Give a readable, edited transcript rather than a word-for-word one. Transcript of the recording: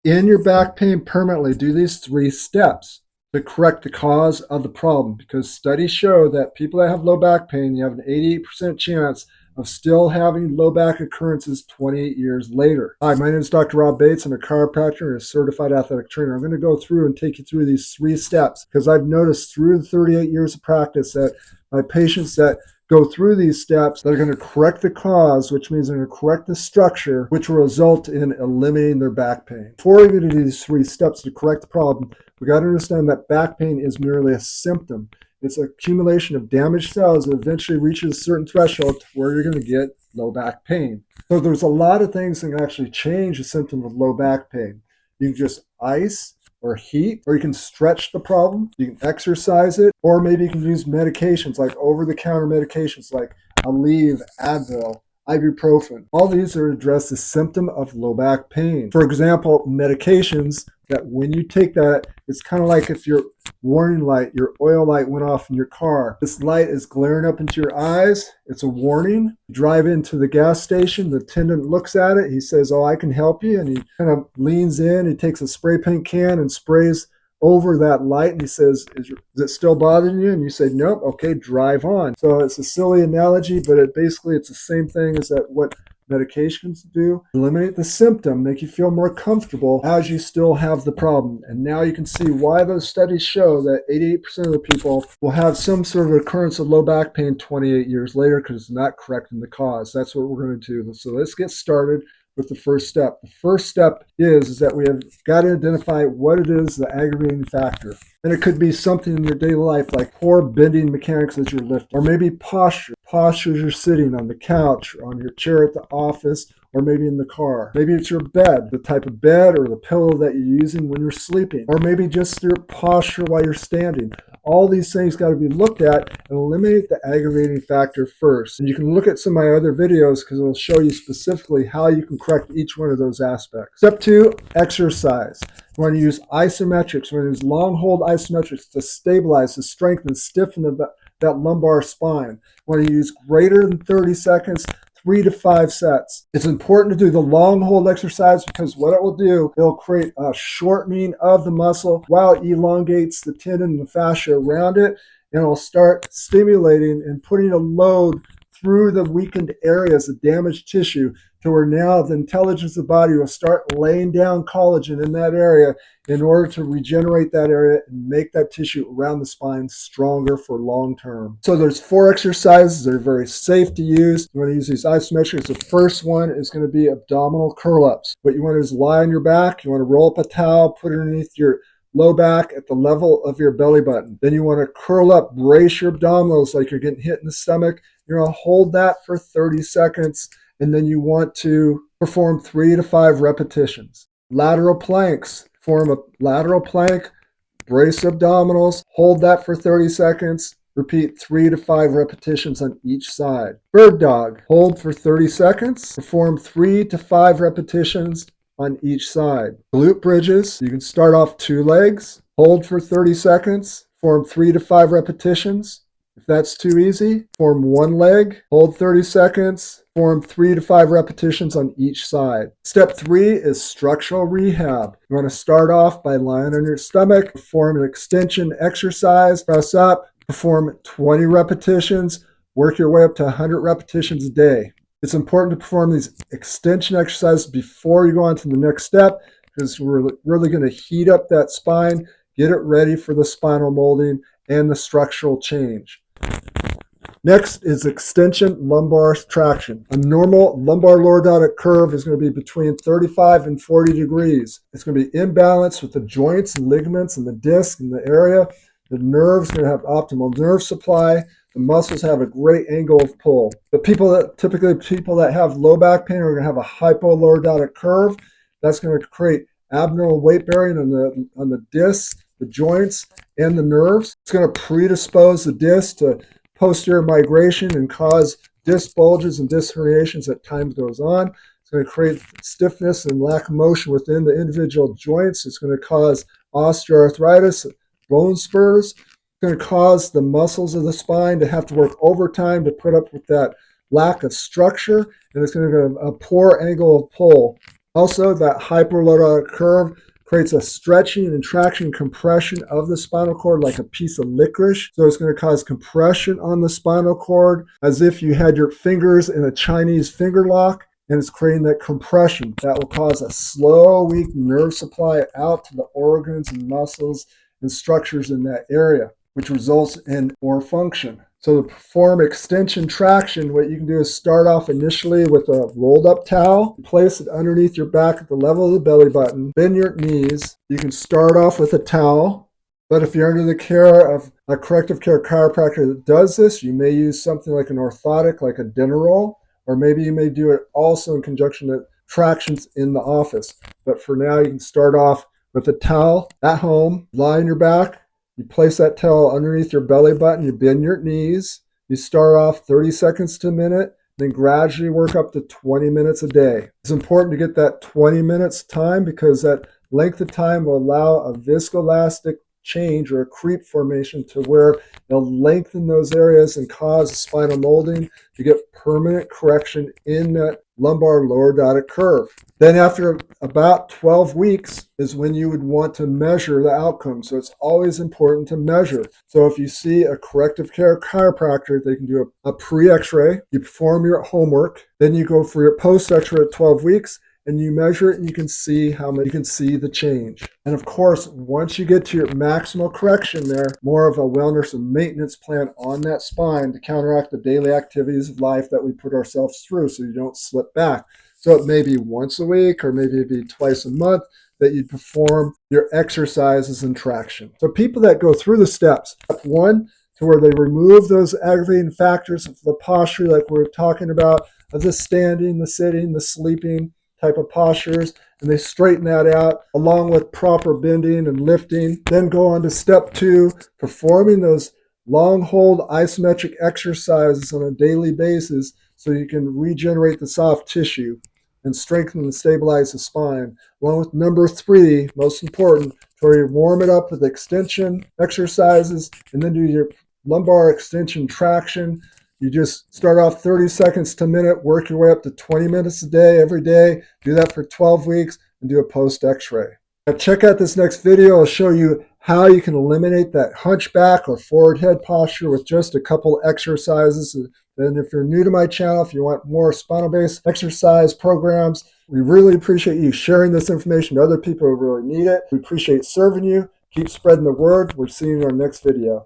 in your back pain permanently, do these 3 steps to correct the cause of the problem, because studies show that people that have low back pain, you have an 88% chance of still having low back occurrences 28 years later. Hi, my name is Dr. Rob Bates. I'm a chiropractor and a certified athletic trainer. I'm going to go through and take you through these 3 steps because I've noticed through the 38 years of practice that my patients that go through these steps that are going to correct the cause, which means they're going to correct the structure, which will result in eliminating their back pain. Before we get into these 3 steps to correct the problem, we got to understand that back pain is merely a symptom. It's an accumulation of damaged cells that eventually reaches a certain threshold where you're going to get low back pain. So there's a lot of things that can actually change the symptom of low back pain. You can just ice or heat, or you can stretch the problem, you can exercise it, or maybe you can use medications like over-the-counter medications like Aleve, Advil, ibuprofen. All these are to address the symptom of low back pain. For example, medications that when you take that, it's kind of like if your warning light, your oil light went off in your car. This light is glaring up into your eyes. It's a warning. You drive into the gas station. The attendant looks at it. He says, "Oh, I can help you." And he kind of leans in. He takes a spray paint can and sprays over that light. And he says, is it still bothering you? And you say, "Nope." "Okay, drive on." So it's a silly analogy, but it's the same thing as that what medications do. Eliminate the symptom, make you feel more comfortable as you still have the problem. And now you can see why those studies show that 88% of the people will have some sort of occurrence of low back pain 28 years later because it's not correcting the cause. That's what we're going to do. So let's get started with the first step. The first step is that we have got to identify what it is, the aggravating factor. And it could be something in your daily life like poor bending mechanics as you're lifting, or maybe posture as you're sitting on the couch, or on your chair at the office, or maybe in the car. Maybe it's your bed, the type of bed or the pillow that you're using when you're sleeping, or maybe just your posture while you're standing. All these things got to be looked at and eliminate the aggravating factor first. And you can look at some of my other videos because it'll show you specifically how you can correct each one of those aspects. Step 2, exercise. We want to use isometrics. We want to use long hold isometrics to stabilize, to strengthen, stiffen that lumbar spine. We want to use greater than 30 seconds, 3 to 5 sets. It's important to do the long hold exercise because what it will do, it'll create a shortening of the muscle while it elongates the tendon and the fascia around it, and it'll start stimulating and putting a load through the weakened areas of damaged tissue to where now the intelligence of the body will start laying down collagen in that area in order to regenerate that area and make that tissue around the spine stronger for long term. So there's 4 exercises that are very safe to use. You want to use these isometrics. The first one is going to be abdominal curl-ups. What you want to do is lie on your back. You want to roll up a towel, put it underneath your low back at the level of your belly button. Then you want to curl up, brace your abdominals like you're getting hit in the stomach. You're going to hold that for 30 seconds, and then you want to perform 3 to 5 repetitions. Lateral planks. Form a lateral plank, brace abdominals, hold that for 30 seconds, repeat 3 to 5 repetitions on each side. Bird dog. Hold for 30 seconds, perform 3 to 5 repetitions on each side. Glute bridges. You can start off 2 legs, hold for 30 seconds, form 3 to 5 repetitions. If that's too easy, form 1 leg, hold 30 seconds, form 3 to 5 repetitions on each side. Step 3 is structural rehab. You want to start off by lying on your stomach, perform an extension exercise, press up, perform 20 repetitions, work your way up to 100 repetitions a day. It's important to perform these extension exercises before you go on to the next step because we're really going to heat up that spine, get it ready for the spinal molding and the structural change. Next is extension lumbar traction. A normal lumbar lordotic curve is going to be between 35 and 40 degrees. It's going to be in balance with the joints and ligaments and the disc and the area. The nerves are going to have optimal nerve supply. The muscles have a great angle of pull. But people that have low back pain are going to have a hypolordotic curve. That's going to create abnormal weight bearing on the discs, the joints, and the nerves. It's going to predispose the disc to posterior migration and cause disc bulges and disc herniations as time goes on. It's going to create stiffness and lack of motion within the individual joints. It's going to cause osteoarthritis, bone spurs. It's going to cause the muscles of the spine to have to work overtime to put up with that lack of structure, and it's going to have a poor angle of pull Also, that hyperlordotic curve creates a stretching and traction compression of the spinal cord like a piece of licorice. So it's going to cause compression on the spinal cord as if you had your fingers in a Chinese finger lock, and it's creating that compression that will cause a slow, weak nerve supply out to the organs and muscles and structures in that area, which results in poor function. So to perform extension traction, what you can do is start off initially with a rolled up towel, place it underneath your back at the level of the belly button, bend your knees. You can start off with a towel, but if you're under the care of a corrective care chiropractor that does this, you may use something like an orthotic, like a dinner roll, or maybe you may do it also in conjunction with tractions in the office. But for now, you can start off with a towel at home, lie on your back. You place that towel underneath your belly button, you bend your knees, you start off 30 seconds to a minute, then gradually work up to 20 minutes a day. It's important to get that 20 minutes time because that length of time will allow a viscoelastic change or a creep formation to where it'll lengthen those areas and cause spinal molding to get permanent correction in that lumbar lordotic curve. Then after about 12 weeks is when you would want to measure the outcome. So it's always important to measure. So if you see a corrective care chiropractor, they can do a pre-x-ray, you perform your homework, then you go for your post-x-ray at 12 weeks, and you measure it and you can see the change. And of course, once you get to your maximal correction there, more of a wellness and maintenance plan on that spine to counteract the daily activities of life that we put ourselves through so you don't slip back. So it may be once a week or maybe it'd be twice a month that you perform your exercises and traction. So people that go through the steps, step one, to where they remove those aggravating factors of the posture like we're talking about, of the standing, the sitting, the sleeping type of postures, and they straighten that out along with proper bending and lifting. Then go on to step two, performing those long hold isometric exercises on a daily basis so you can regenerate the soft tissue and strengthen and stabilize the spine. Along with number three, most important, where you warm it up with extension exercises and then do your lumbar extension traction. You just start off 30 seconds to a minute, work your way up to 20 minutes a day, every day. Do that for 12 weeks and do a post x-ray. Now check out this next video. I'll show you how you can eliminate that hunchback or forward head posture with just a couple exercises. And if you're new to my channel, if you want more spinal-based exercise programs, we really appreciate you sharing this information to other people who really need it. We appreciate serving you. Keep spreading the word. We'll see you in our next video.